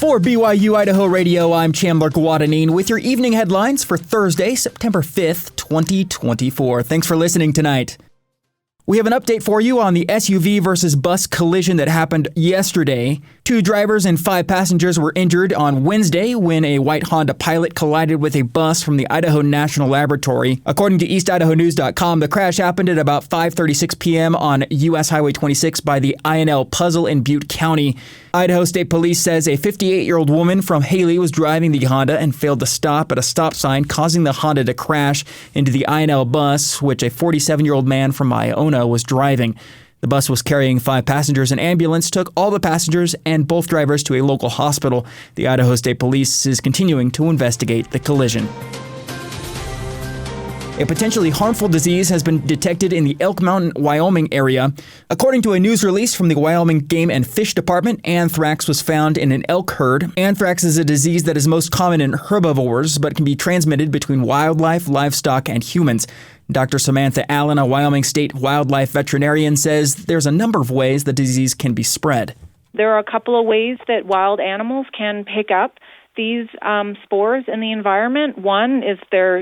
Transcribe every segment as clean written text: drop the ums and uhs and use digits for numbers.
For BYU-Idaho Radio, I'm Chandler Guadagnine with your evening headlines for Thursday, September 5th, 2024. Thanks for listening tonight. We have an update for you on the SUV versus bus collision that happened yesterday. 2 drivers and 5 passengers were injured on Wednesday when a white Honda Pilot collided with a bus from the Idaho National Laboratory. According to EastIdahoNews.com, the crash happened at about 5:36 p.m. on U.S. Highway 26 by the INL Puzzle in Butte County. Idaho State Police says a 58-year-old woman from Haley was driving the Honda and failed to stop at a stop sign, causing the Honda to crash into the INL bus, which a 47-year-old man from Iona was driving. The bus was carrying 5 passengers. An ambulance took all the passengers and both drivers to a local hospital. The Idaho State Police is continuing to investigate the collision. A potentially harmful disease has been detected in the Elk Mountain, Wyoming area. According to a news release from the Wyoming Game and Fish Department, anthrax was found in an elk herd. Anthrax is a disease that is most common in herbivores, but can be transmitted between wildlife, livestock, and humans. Dr. Samantha Allen, a Wyoming State wildlife veterinarian, says there's a number of ways the disease can be spread. There are a couple of ways that wild animals can pick up these spores in the environment. One is they're,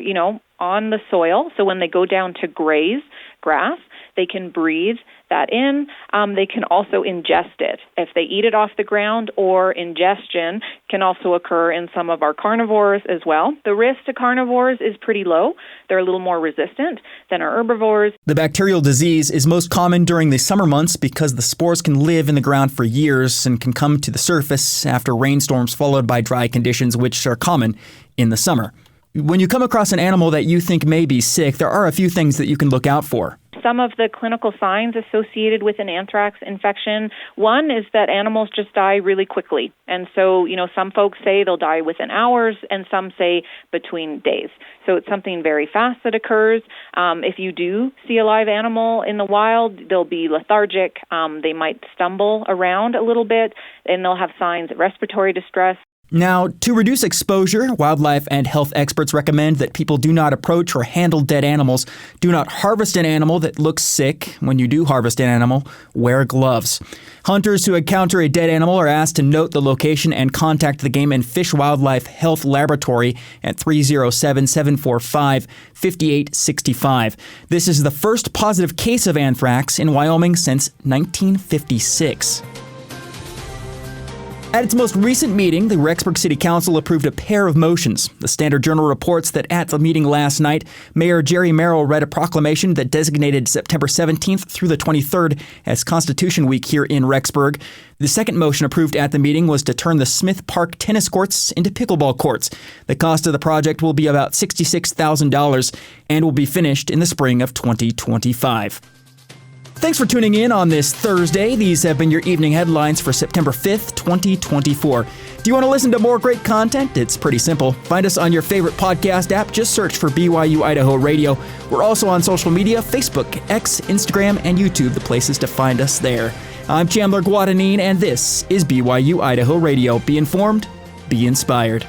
on the soil. So when they go down to graze grass, they can breathe that in. They can also ingest it if they eat it off the ground, or ingestion can also occur in some of our carnivores as well. The risk to carnivores is pretty low. They're a little more resistant than our herbivores. The bacterial disease is most common during the summer months because the spores can live in the ground for years and can come to the surface after rainstorms followed by dry conditions, which are common in the summer. When you come across an animal that you think may be sick, there are a few things that you can look out for. Some of the clinical signs associated with an anthrax infection, one is that animals just die really quickly. And so, some folks say they'll die within hours, and some say between days. So it's something very fast that occurs. If you do see a live animal in the wild, they'll be lethargic. They might stumble around a little bit, and they'll have signs of respiratory distress. Now, to reduce exposure, wildlife and health experts recommend that people do not approach or handle dead animals. Do not harvest an animal that looks sick. When you do harvest an animal, wear gloves. Hunters who encounter a dead animal are asked to note the location and contact the Game and Fish Wildlife Health Laboratory at 307-745-5865. This is the first positive case of anthrax in Wyoming since 1956. At its most recent meeting, the Rexburg City Council approved a pair of motions. The Standard Journal reports that at the meeting last night, Mayor Jerry Merrill read a proclamation that designated September 17th through the 23rd as Constitution Week here in Rexburg. The second motion approved at the meeting was to turn the Smith Park tennis courts into pickleball courts. The cost of the project will be about $66,000 and will be finished in the spring of 2025. Thanks for tuning in on this Thursday. These have been your evening headlines for September 5th, 2024. Do you want to listen to more great content? It's pretty simple. Find us on your favorite podcast app. Just search for BYU-Idaho Radio. We're also on social media, Facebook, X, Instagram, and YouTube, the places to find us there. I'm Chandler Guadagnine, and this is BYU-Idaho Radio. Be informed, be inspired.